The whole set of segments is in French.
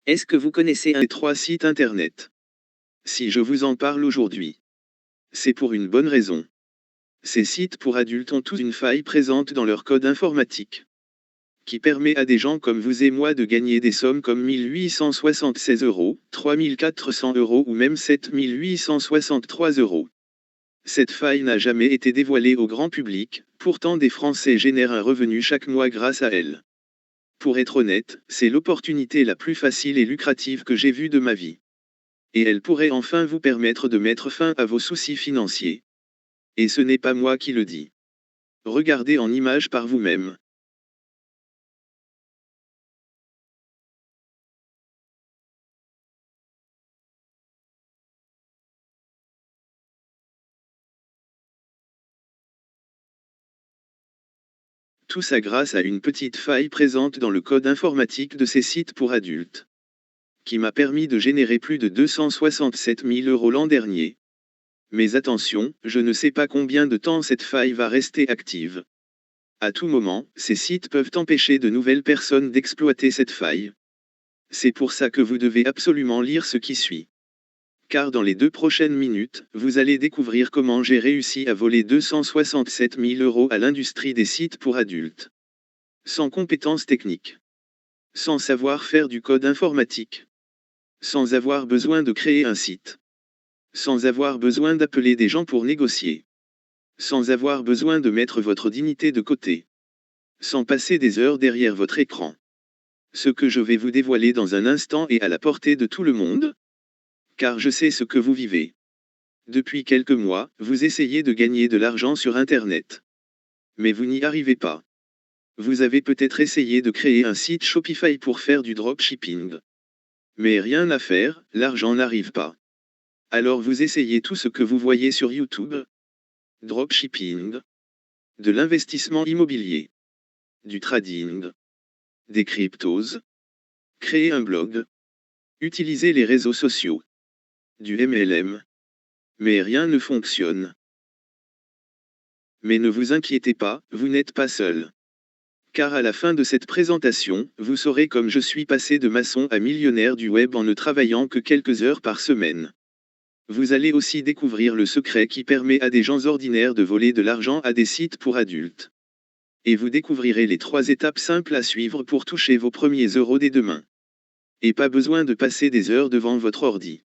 Est-ce que vous connaissez un Ces trois sites internet. Si je vous en parle aujourd'hui, c'est pour une bonne raison. Ces sites pour adultes ont tous une faille présente dans leur code informatique, qui permet à des gens comme vous et moi de gagner des sommes comme 1876 euros, 3400 euros ou même 7863 euros. Cette faille n'a jamais été dévoilée au grand public, pourtant des Français génèrent un revenu chaque mois grâce à elle. Pour être honnête, c'est l'opportunité la plus facile et lucrative que j'ai vue de ma vie. Et elle pourrait enfin vous permettre de mettre fin à vos soucis financiers. Et ce n'est pas moi qui le dis. Regardez en images par vous-même. Tout ça grâce à une petite faille présente dans le code informatique de ces sites pour adultes, qui m'a permis de générer plus de 267 000 euros l'an dernier. Mais attention, je ne sais pas combien de temps cette faille va rester active. À tout moment, ces sites peuvent empêcher de nouvelles personnes d'exploiter cette faille. C'est pour ça que vous devez absolument lire ce qui suit. Car dans les 2 prochaines minutes, vous allez découvrir comment j'ai réussi à voler 267 000 euros à l'industrie des sites pour adultes. Sans compétences techniques. Sans savoir faire du code informatique. Sans avoir besoin de créer un site. Sans avoir besoin d'appeler des gens pour négocier. Sans avoir besoin de mettre votre dignité de côté. Sans passer des heures derrière votre écran. Ce que je vais vous dévoiler dans un instant est à la portée de tout le monde. Car je sais ce que vous vivez. Depuis quelques mois, vous essayez de gagner de l'argent sur Internet. Mais vous n'y arrivez pas. Vous avez peut-être essayé de créer un site Shopify pour faire du dropshipping. Mais rien à faire, l'argent n'arrive pas. Alors vous essayez tout ce que vous voyez sur YouTube. Dropshipping. De l'investissement immobilier. Du trading. Des cryptos. Créer un blog. Utiliser les réseaux sociaux. Du MLM. Mais rien ne fonctionne. Mais ne vous inquiétez pas, vous n'êtes pas seul. Car à la fin de cette présentation, vous saurez comme je suis passé de maçon à millionnaire du web en ne travaillant que quelques heures par semaine. Vous allez aussi découvrir le secret qui permet à des gens ordinaires de voler de l'argent à des sites pour adultes. Et vous découvrirez les 3 étapes simples à suivre pour toucher vos premiers euros dès demain. Et pas besoin de passer des heures devant votre ordi.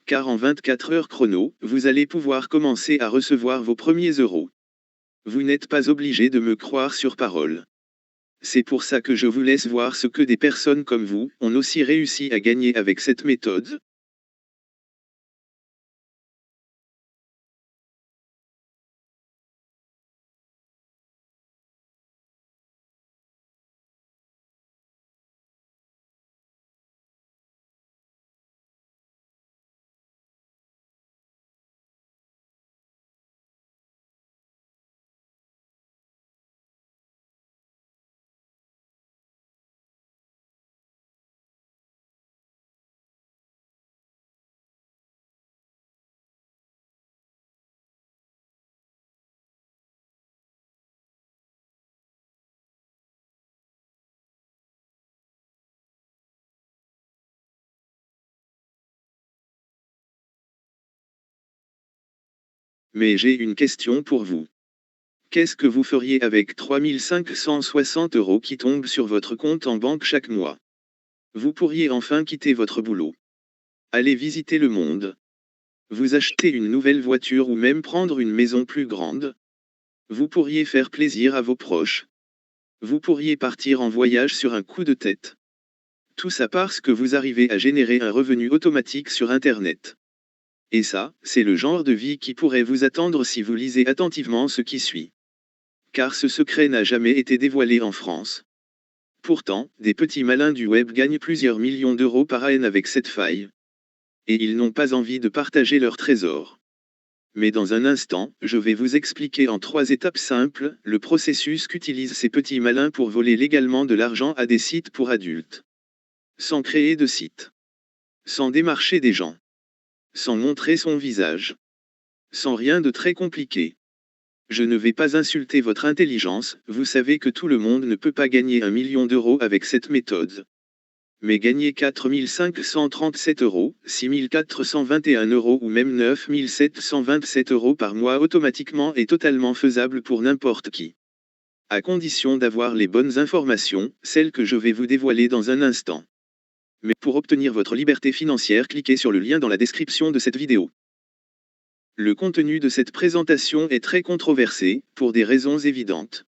Car en 24 heures chrono, vous allez pouvoir commencer à recevoir vos premiers euros. Vous n'êtes pas obligé de me croire sur parole. C'est pour ça que je vous laisse voir ce que des personnes comme vous ont aussi réussi à gagner avec cette méthode. Mais j'ai une question pour vous. Qu'est-ce que vous feriez avec 3560 euros qui tombent sur votre compte en banque chaque mois? Vous pourriez enfin quitter votre boulot. Aller visiter le monde. Vous acheter une nouvelle voiture ou même prendre une maison plus grande. Vous pourriez faire plaisir à vos proches. Vous pourriez partir en voyage sur un coup de tête. Tout ça parce que vous arrivez à générer un revenu automatique sur Internet. Et ça, c'est le genre de vie qui pourrait vous attendre si vous lisez attentivement ce qui suit. Car ce secret n'a jamais été dévoilé en France. Pourtant, des petits malins du web gagnent plusieurs millions d'euros par an avec cette faille. Et ils n'ont pas envie de partager leur trésor. Mais dans un instant, je vais vous expliquer en 3 étapes simples, le processus qu'utilisent ces petits malins pour voler légalement de l'argent à des sites pour adultes. Sans créer de site. Sans démarcher des gens. Sans montrer son visage. Sans rien de très compliqué. Je ne vais pas insulter votre intelligence, vous savez que tout le monde ne peut pas gagner 1 million d'euros avec cette méthode. Mais gagner 4 537 €, 6 421 € ou même 9 727 € par mois automatiquement est totalement faisable pour n'importe qui. À condition d'avoir les bonnes informations, celles que je vais vous dévoiler dans un instant. Mais pour obtenir votre liberté financière, cliquez sur le lien dans la description de cette vidéo. Le contenu de cette présentation est très controversé, pour des raisons évidentes.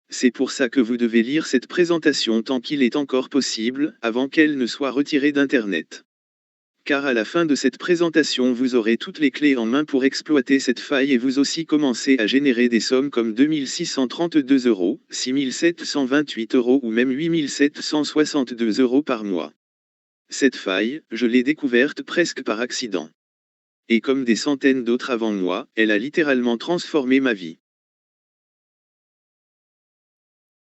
C'est pour ça que vous devez lire cette présentation tant qu'il est encore possible, avant qu'elle ne soit retirée d'Internet. Car à la fin de cette présentation vous aurez toutes les clés en main pour exploiter cette faille et vous aussi commencer à générer des sommes comme 2 632 €, 6 728 € ou même 8 762 € par mois. Cette faille, je l'ai découverte presque par accident. Et comme des centaines d'autres avant moi, elle a littéralement transformé ma vie.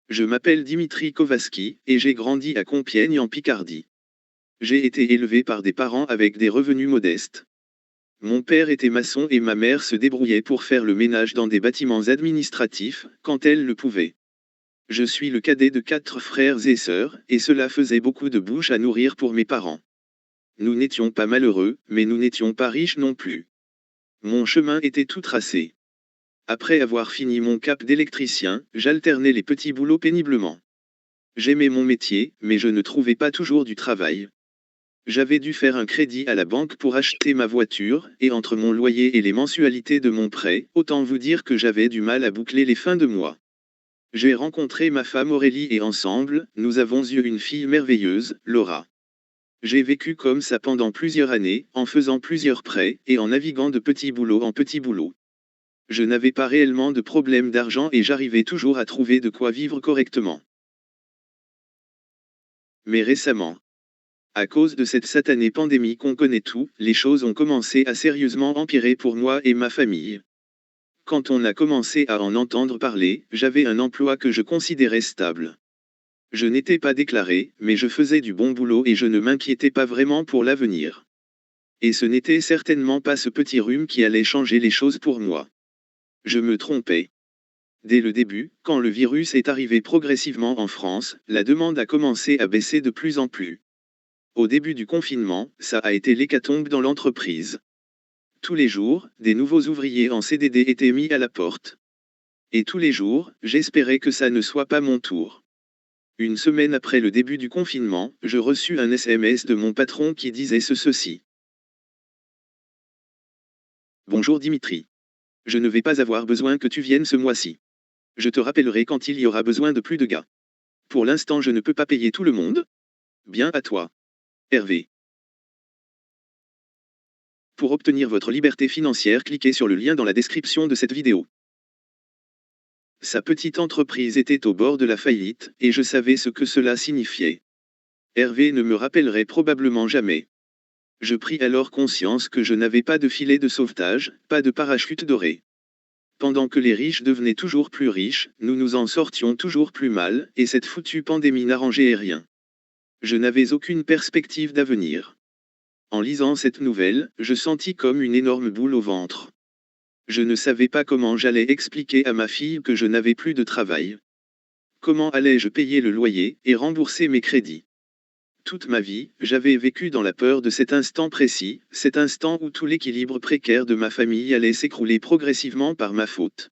Je m'appelle Dimitri Kovaski, et j'ai grandi à Compiègne en Picardie. J'ai été élevé par des parents avec des revenus modestes. Mon père était maçon et ma mère se débrouillait pour faire le ménage dans des bâtiments administratifs, quand elle le pouvait. Je suis le cadet de 4 frères et sœurs, et cela faisait beaucoup de bouches à nourrir pour mes parents. Nous n'étions pas malheureux, mais nous n'étions pas riches non plus. Mon chemin était tout tracé. Après avoir fini mon cap d'électricien, j'alternais les petits boulots péniblement. J'aimais mon métier, mais je ne trouvais pas toujours du travail. J'avais dû faire un crédit à la banque pour acheter ma voiture, et entre mon loyer et les mensualités de mon prêt, autant vous dire que j'avais du mal à boucler les fins de mois. J'ai rencontré ma femme Aurélie et ensemble, nous avons eu une fille merveilleuse, Laura. J'ai vécu comme ça pendant plusieurs années, en faisant plusieurs prêts, et en naviguant de petit boulot en petit boulot. Je n'avais pas réellement de problème d'argent et j'arrivais toujours à trouver de quoi vivre correctement. Mais récemment, à cause de cette satanée pandémie qu'on connaît tout, les choses ont commencé à sérieusement empirer pour moi et ma famille. Quand on a commencé à en entendre parler, j'avais un emploi que je considérais stable. Je n'étais pas déclaré, mais je faisais du bon boulot et je ne m'inquiétais pas vraiment pour l'avenir. Et ce n'était certainement pas ce petit rhume qui allait changer les choses pour moi. Je me trompais. Dès le début, quand le virus est arrivé progressivement en France, la demande a commencé à baisser de plus en plus. Au début du confinement, ça a été l'hécatombe dans l'entreprise. Tous les jours, des nouveaux ouvriers en CDD étaient mis à la porte. Et tous les jours, j'espérais que ça ne soit pas mon tour. Une semaine après le début du confinement, je reçus un SMS de mon patron qui disait ceci. Bonjour Dimitri. Je ne vais pas avoir besoin que tu viennes ce mois-ci. Je te rappellerai quand il y aura besoin de plus de gars. Pour l'instant, je ne peux pas payer tout le monde. Bien à toi. Hervé. Pour obtenir votre liberté financière, cliquez sur le lien dans la description de cette vidéo. Sa petite entreprise était au bord de la faillite, et je savais ce que cela signifiait. Hervé ne me rappellerait probablement jamais. Je pris alors conscience que je n'avais pas de filet de sauvetage, pas de parachute doré. Pendant que les riches devenaient toujours plus riches, nous nous en sortions toujours plus mal, et cette foutue pandémie n'arrangeait rien. Je n'avais aucune perspective d'avenir. En lisant cette nouvelle, je sentis comme une énorme boule au ventre. Je ne savais pas comment j'allais expliquer à ma fille que je n'avais plus de travail. Comment allais-je payer le loyer et rembourser mes crédits? Toute ma vie, j'avais vécu dans la peur de cet instant précis, cet instant où tout l'équilibre précaire de ma famille allait s'écrouler progressivement par ma faute.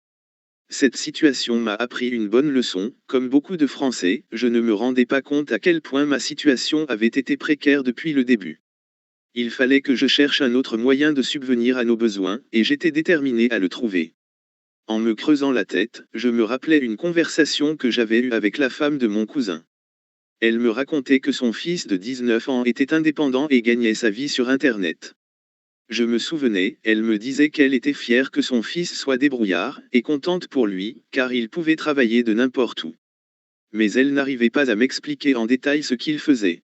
Cette situation m'a appris une bonne leçon, comme beaucoup de Français, je ne me rendais pas compte à quel point ma situation avait été précaire depuis le début. Il fallait que je cherche un autre moyen de subvenir à nos besoins, et j'étais déterminé à le trouver. En me creusant la tête, je me rappelais une conversation que j'avais eue avec la femme de mon cousin. Elle me racontait que son fils de 19 ans était indépendant et gagnait sa vie sur Internet. Je me souvenais, elle me disait qu'elle était fière que son fils soit débrouillard, et contente pour lui, car il pouvait travailler de n'importe où. Mais elle n'arrivait pas à m'expliquer en détail ce qu'il faisait.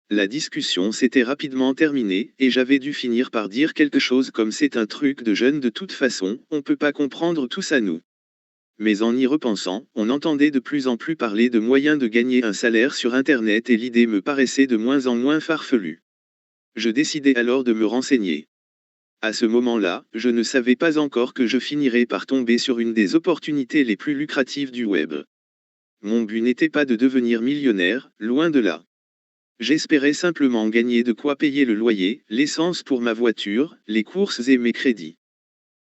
La discussion s'était rapidement terminée, et j'avais dû finir par dire quelque chose comme c'est un truc de jeune de toute façon, on peut pas comprendre tout ça nous. Mais en y repensant, on entendait de plus en plus parler de moyens de gagner un salaire sur Internet et l'idée me paraissait de moins en moins farfelue. Je décidai alors de me renseigner. À ce moment-là, je ne savais pas encore que je finirais par tomber sur une des opportunités les plus lucratives du web. Mon but n'était pas de devenir millionnaire, loin de là. J'espérais simplement gagner de quoi payer le loyer, l'essence pour ma voiture, les courses et mes crédits.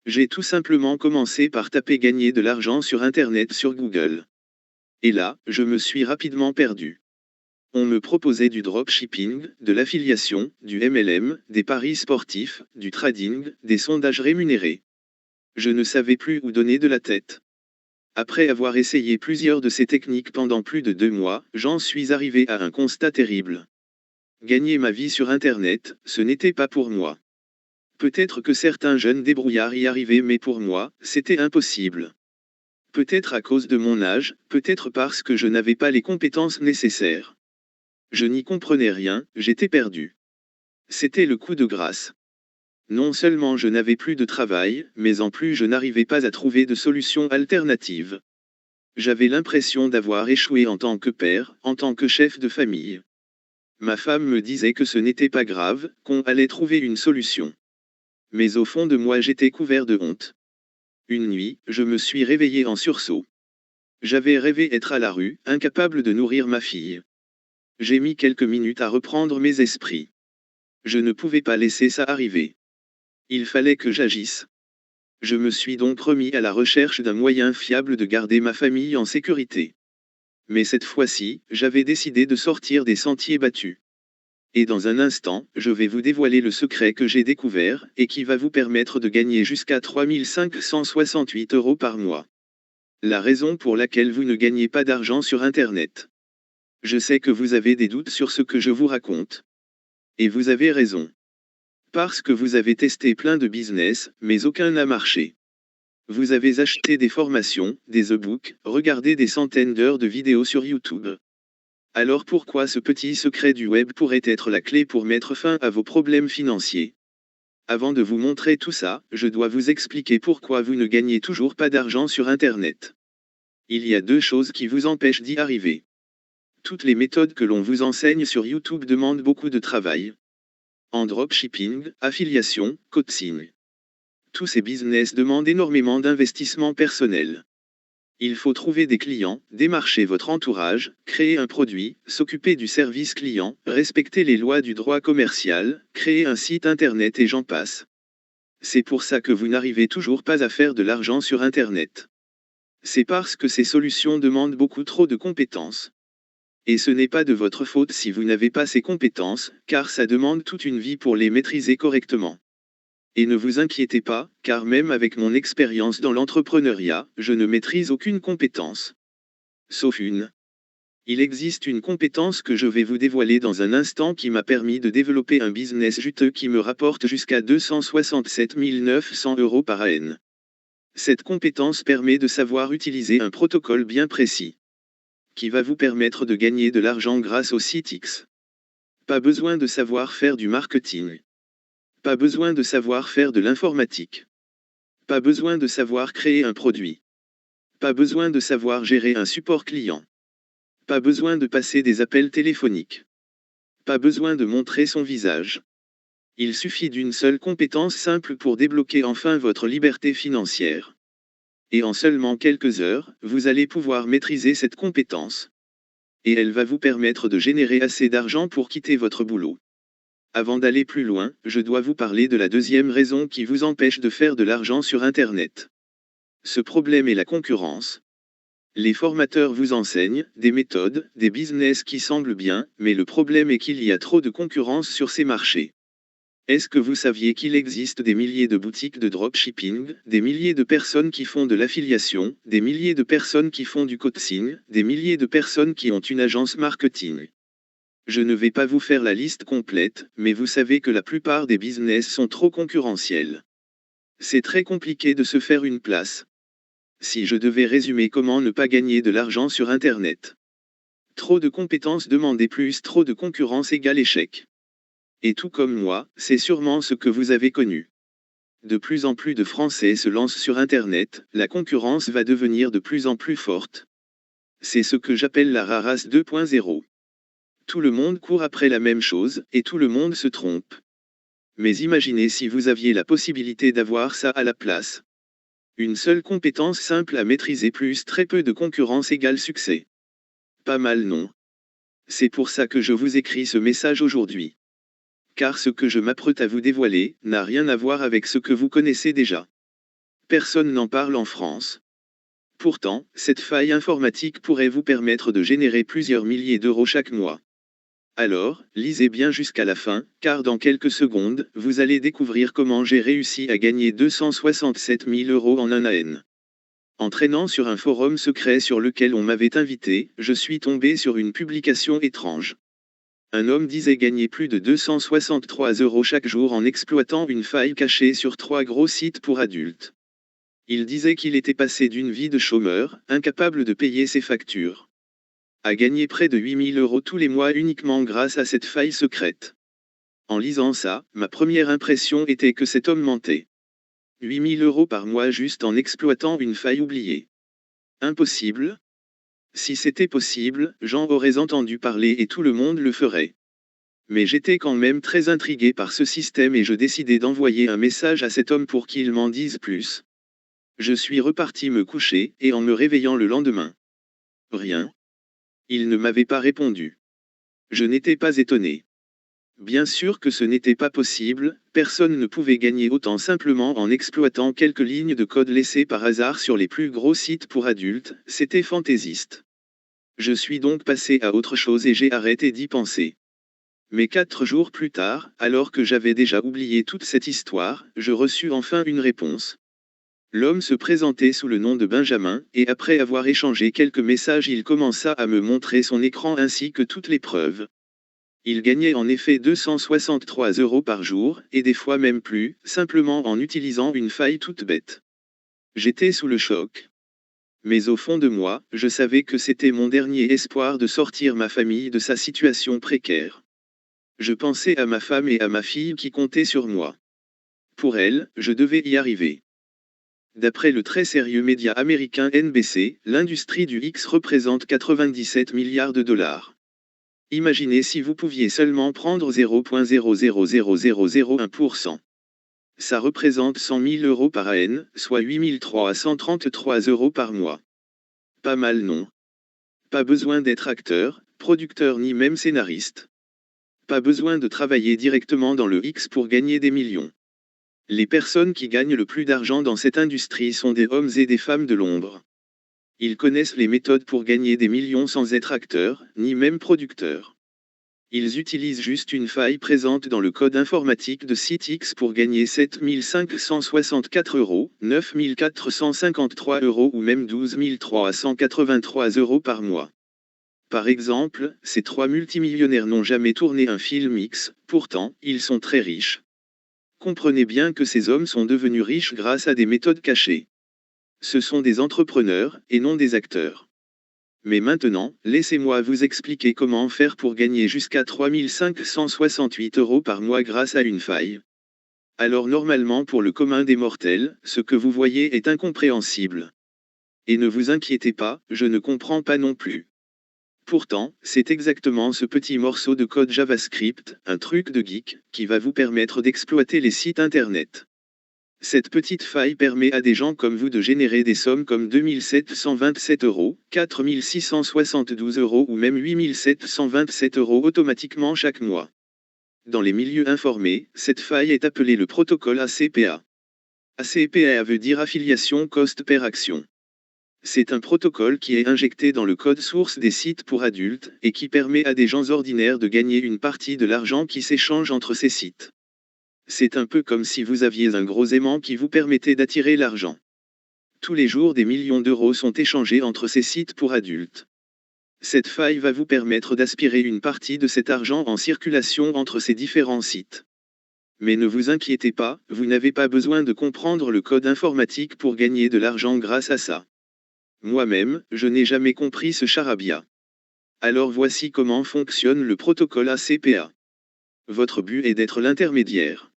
J'ai tout simplement commencé par taper gagner de l'argent sur Internet sur Google. Et là, je me suis rapidement perdu. On me proposait du dropshipping, de l'affiliation, du MLM, des paris sportifs, du trading, des sondages rémunérés. Je ne savais plus où donner de la tête. Après avoir essayé plusieurs de ces techniques pendant plus de 2 mois, j'en suis arrivé à un constat terrible. Gagner ma vie sur Internet, ce n'était pas pour moi. Peut-être que certains jeunes débrouillards y arrivaient, mais pour moi, c'était impossible. Peut-être à cause de mon âge, peut-être parce que je n'avais pas les compétences nécessaires. Je n'y comprenais rien, j'étais perdu. C'était le coup de grâce. Non seulement je n'avais plus de travail, mais en plus je n'arrivais pas à trouver de solution alternative. J'avais l'impression d'avoir échoué en tant que père, en tant que chef de famille. Ma femme me disait que ce n'était pas grave, qu'on allait trouver une solution. Mais au fond de moi j'étais couvert de honte. Une nuit, je me suis réveillé en sursaut. J'avais rêvé être à la rue, incapable de nourrir ma fille. J'ai mis quelques minutes à reprendre mes esprits. Je ne pouvais pas laisser ça arriver. Il fallait que j'agisse. Je me suis donc remis à la recherche d'un moyen fiable de garder ma famille en sécurité. Mais cette fois-ci, j'avais décidé de sortir des sentiers battus. Et dans un instant, je vais vous dévoiler le secret que j'ai découvert, et qui va vous permettre de gagner jusqu'à 3 568 € par mois. La raison pour laquelle vous ne gagnez pas d'argent sur Internet. Je sais que vous avez des doutes sur ce que je vous raconte. Et vous avez raison. Parce que vous avez testé plein de business, mais aucun n'a marché. Vous avez acheté des formations, des e-books, regardé des centaines d'heures de vidéos sur YouTube. Alors pourquoi ce petit secret du web pourrait être la clé pour mettre fin à vos problèmes financiers? Avant de vous montrer tout ça, je dois vous expliquer pourquoi vous ne gagnez toujours pas d'argent sur Internet. Il y a 2 choses qui vous empêchent d'y arriver. Toutes les méthodes que l'on vous enseigne sur YouTube demandent beaucoup de travail. En dropshipping, affiliation, coaching. Tous ces business demandent énormément d'investissement personnel. Il faut trouver des clients, démarcher votre entourage, créer un produit, s'occuper du service client, respecter les lois du droit commercial, créer un site internet et j'en passe. C'est pour ça que vous n'arrivez toujours pas à faire de l'argent sur Internet. C'est parce que ces solutions demandent beaucoup trop de compétences. Et ce n'est pas de votre faute si vous n'avez pas ces compétences, car ça demande toute une vie pour les maîtriser correctement. Et ne vous inquiétez pas, car même avec mon expérience dans l'entrepreneuriat, je ne maîtrise aucune compétence. Sauf une. Il existe une compétence que je vais vous dévoiler dans un instant qui m'a permis de développer un business juteux qui me rapporte jusqu'à 267 900 € par an. Cette compétence permet de savoir utiliser un protocole bien précis, qui va vous permettre de gagner de l'argent grâce au site X. Pas besoin de savoir faire du marketing. Pas besoin de savoir faire de l'informatique. Pas besoin de savoir créer un produit. Pas besoin de savoir gérer un support client. Pas besoin de passer des appels téléphoniques. Pas besoin de montrer son visage. Il suffit d'une seule compétence simple pour débloquer enfin votre liberté financière. Et en seulement quelques heures, vous allez pouvoir maîtriser cette compétence. Et elle va vous permettre de générer assez d'argent pour quitter votre boulot. Avant d'aller plus loin, je dois vous parler de la deuxième raison qui vous empêche de faire de l'argent sur Internet. Ce problème est la concurrence. Les formateurs vous enseignent des méthodes, des business qui semblent bien, mais le problème est qu'il y a trop de concurrence sur ces marchés. Est-ce que vous saviez qu'il existe des milliers de boutiques de dropshipping, des milliers de personnes qui font de l'affiliation, des milliers de personnes qui font du coaching, des milliers de personnes qui ont une agence marketing? Je ne vais pas vous faire la liste complète, mais vous savez que la plupart des business sont trop concurrentiels. C'est très compliqué de se faire une place. Si je devais résumer comment ne pas gagner de l'argent sur Internet. Trop de compétences demandées plus trop de concurrence égale échec. Et tout comme moi, c'est sûrement ce que vous avez connu. De plus en plus de Français se lancent sur Internet, la concurrence va devenir de plus en plus forte. C'est ce que j'appelle la rarasse 2.0. Tout le monde court après la même chose, et tout le monde se trompe. Mais imaginez si vous aviez la possibilité d'avoir ça à la place. Une seule compétence simple à maîtriser plus très peu de concurrence égale succès. Pas mal non? C'est pour ça que je vous écris ce message aujourd'hui. Car ce que je m'apprête à vous dévoiler n'a rien à voir avec ce que vous connaissez déjà. Personne n'en parle en France. Pourtant, cette faille informatique pourrait vous permettre de générer plusieurs milliers d'euros chaque mois. Alors, lisez bien jusqu'à la fin, car dans quelques secondes, vous allez découvrir comment j'ai réussi à gagner 267 000 euros en un an. En traînant sur un forum secret sur lequel on m'avait invité, je suis tombé sur une publication étrange. Un homme disait gagner plus de 263 euros chaque jour en exploitant une faille cachée sur 3 gros sites pour adultes. Il disait qu'il était passé d'une vie de chômeur, incapable de payer ses factures, à gagner près de 8 000 euros tous les mois uniquement grâce à cette faille secrète. En lisant ça, ma première impression était que cet homme mentait. 8 000 euros par mois juste en exploitant une faille oubliée. Impossible? Si c'était possible, j'en aurais entendu parler et tout le monde le ferait. Mais j'étais quand même très intrigué par ce système et je décidai d'envoyer un message à cet homme pour qu'il m'en dise plus. Je suis reparti me coucher, et en me réveillant le lendemain. Rien. Il ne m'avait pas répondu. Je n'étais pas étonné. Bien sûr que ce n'était pas possible, personne ne pouvait gagner autant simplement en exploitant quelques lignes de code laissées par hasard sur les plus gros sites pour adultes, c'était fantaisiste. Je suis donc passé à autre chose et j'ai arrêté d'y penser. Mais 4 jours plus tard, alors que j'avais déjà oublié toute cette histoire, je reçus enfin une réponse. L'homme se présentait sous le nom de Benjamin, et après avoir échangé quelques messages il commença à me montrer son écran ainsi que toutes les preuves. Il gagnait en effet 263 euros par jour, et des fois même plus, simplement en utilisant une faille toute bête. J'étais sous le choc. Mais au fond de moi, je savais que c'était mon dernier espoir de sortir ma famille de sa situation précaire. Je pensais à ma femme et à ma fille qui comptaient sur moi. Pour elles, je devais y arriver. D'après le très sérieux média américain NBC, l'industrie du X représente 97 milliards de dollars. Imaginez si vous pouviez seulement prendre 0,00001%. Ça représente 100 000 euros par an, soit 8 333 euros par mois. Pas mal non? Pas besoin d'être acteur, producteur ni même scénariste. Pas besoin de travailler directement dans le X pour gagner des millions. Les personnes qui gagnent le plus d'argent dans cette industrie sont des hommes et des femmes de l'ombre. Ils connaissent les méthodes pour gagner des millions sans être acteurs, ni même producteurs. Ils utilisent juste une faille présente dans le code informatique de site X pour gagner 7 564 euros, 9 453 euros ou même 12 383 euros par mois. Par exemple, ces 3 multimillionnaires n'ont jamais tourné un film X, pourtant, ils sont très riches. Comprenez bien que ces hommes sont devenus riches grâce à des méthodes cachées. Ce sont des entrepreneurs, et non des acteurs. Mais maintenant, laissez-moi vous expliquer comment faire pour gagner jusqu'à 3 568 euros par mois grâce à une faille. Alors normalement pour le commun des mortels, ce que vous voyez est incompréhensible. Et ne vous inquiétez pas, je ne comprends pas non plus. Pourtant, c'est exactement ce petit morceau de code JavaScript, un truc de geek, qui va vous permettre d'exploiter les sites internet. Cette petite faille permet à des gens comme vous de générer des sommes comme 2 727 euros, 4 672 euros ou même 8 727 euros automatiquement chaque mois. Dans les milieux informés, cette faille est appelée le protocole ACPA. ACPA veut dire affiliation cost per action. C'est un protocole qui est injecté dans le code source des sites pour adultes, et qui permet à des gens ordinaires de gagner une partie de l'argent qui s'échange entre ces sites. C'est un peu comme si vous aviez un gros aimant qui vous permettait d'attirer l'argent. Tous les jours des millions d'euros sont échangés entre ces sites pour adultes. Cette faille va vous permettre d'aspirer une partie de cet argent en circulation entre ces différents sites. Mais ne vous inquiétez pas, vous n'avez pas besoin de comprendre le code informatique pour gagner de l'argent grâce à ça. Moi-même, je n'ai jamais compris ce charabia. Alors voici comment fonctionne le protocole ACPA. Votre but est d'être l'intermédiaire.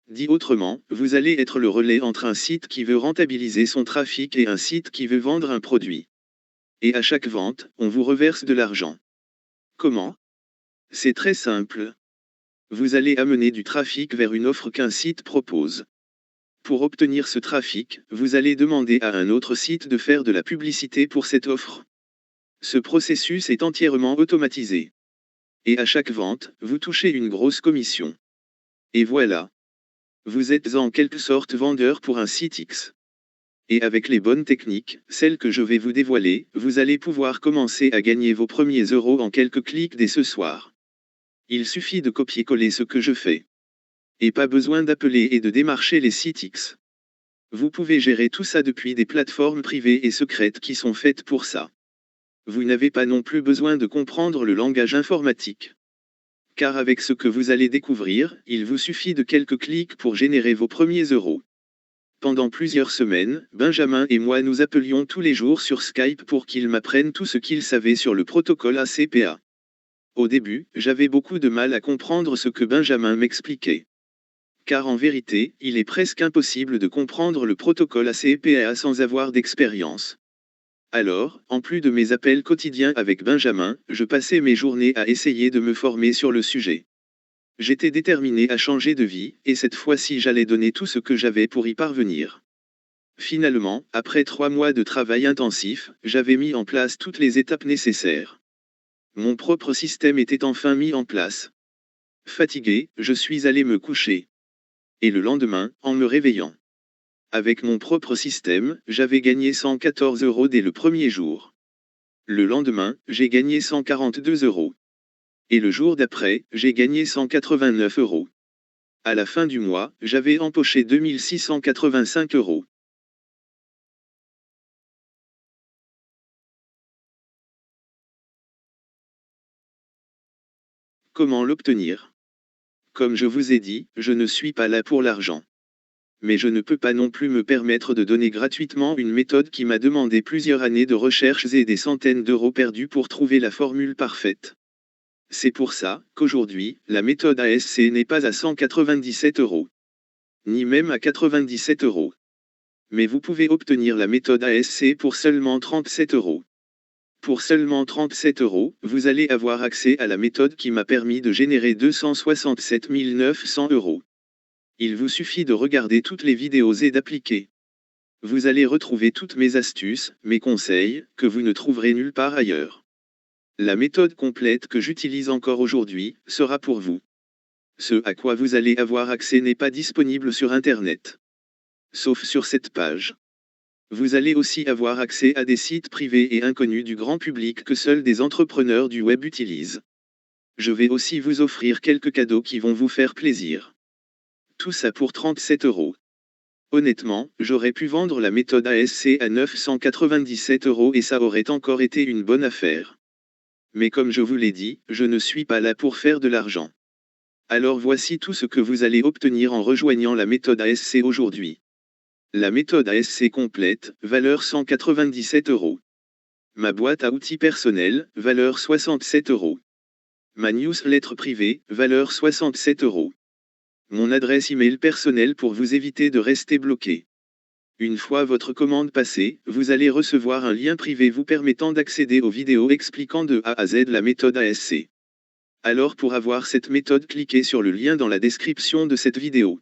Dit autrement, vous allez être le relais entre un site qui veut rentabiliser son trafic et un site qui veut vendre un produit. Et à chaque vente, on vous reverse de l'argent. Comment? C'est très simple. Vous allez amener du trafic vers une offre qu'un site propose. Pour obtenir ce trafic, vous allez demander à un autre site de faire de la publicité pour cette offre. Ce processus est entièrement automatisé. Et à chaque vente, vous touchez une grosse commission. Et voilà. Vous êtes en quelque sorte vendeur pour un site X. Et avec les bonnes techniques, celles que je vais vous dévoiler, vous allez pouvoir commencer à gagner vos premiers euros en quelques clics dès ce soir. Il suffit de copier-coller ce que je fais. Et pas besoin d'appeler et de démarcher les sites X. Vous pouvez gérer tout ça depuis des plateformes privées et secrètes qui sont faites pour ça. Vous n'avez pas non plus besoin de comprendre le langage informatique. Car avec ce que vous allez découvrir, il vous suffit de quelques clics pour générer vos premiers euros. Pendant plusieurs semaines, Benjamin et moi nous appelions tous les jours sur Skype pour qu'il m'apprenne tout ce qu'il savait sur le protocole ACPA. Au début, j'avais beaucoup de mal à comprendre ce que Benjamin m'expliquait. Car en vérité, il est presque impossible de comprendre le protocole ACPA sans avoir d'expérience. Alors, en plus de mes appels quotidiens avec Benjamin, je passais mes journées à essayer de me former sur le sujet. J'étais déterminé à changer de vie, et cette fois-ci j'allais donner tout ce que j'avais pour y parvenir. Finalement, après 3 mois de travail intensif, j'avais mis en place toutes les étapes nécessaires. Mon propre système était enfin mis en place. Fatigué, je suis allé me coucher. Et le lendemain, en me réveillant. Avec mon propre système, j'avais gagné 114 euros dès le premier jour. Le lendemain, j'ai gagné 142 euros. Et le jour d'après, j'ai gagné 189 euros. À la fin du mois, j'avais empoché 2685 euros. Comment l'obtenir? Comme je vous ai dit, je ne suis pas là pour l'argent. Mais je ne peux pas non plus me permettre de donner gratuitement une méthode qui m'a demandé plusieurs années de recherches et des centaines d'euros perdus pour trouver la formule parfaite. C'est pour ça qu'aujourd'hui, la méthode ASC n'est pas à 197 euros. Ni même à 97 euros. Mais vous pouvez obtenir la méthode ASC pour seulement 37 euros. Pour seulement 37 euros, vous allez avoir accès à la méthode qui m'a permis de générer 267 900 euros. Il vous suffit de regarder toutes les vidéos et d'appliquer. Vous allez retrouver toutes mes astuces, mes conseils, que vous ne trouverez nulle part ailleurs. La méthode complète que j'utilise encore aujourd'hui, sera pour vous. Ce à quoi vous allez avoir accès n'est pas disponible sur Internet. Sauf sur cette page. Vous allez aussi avoir accès à des sites privés et inconnus du grand public que seuls des entrepreneurs du web utilisent. Je vais aussi vous offrir quelques cadeaux qui vont vous faire plaisir. Tout ça pour 37 euros. Honnêtement, j'aurais pu vendre la méthode ASC à 997 euros et ça aurait encore été une bonne affaire. Mais comme je vous l'ai dit, je ne suis pas là pour faire de l'argent. Alors voici tout ce que vous allez obtenir en rejoignant la méthode ASC aujourd'hui. La méthode ASC complète, valeur 197 euros. Ma boîte à outils personnelle, valeur 67 euros. Ma newsletter privée, valeur 67 euros. Mon adresse email personnelle pour vous éviter de rester bloqué. Une fois votre commande passée, vous allez recevoir un lien privé vous permettant d'accéder aux vidéos expliquant de A à Z la méthode ASC. Alors pour avoir cette méthode, cliquez sur le lien dans la description de cette vidéo.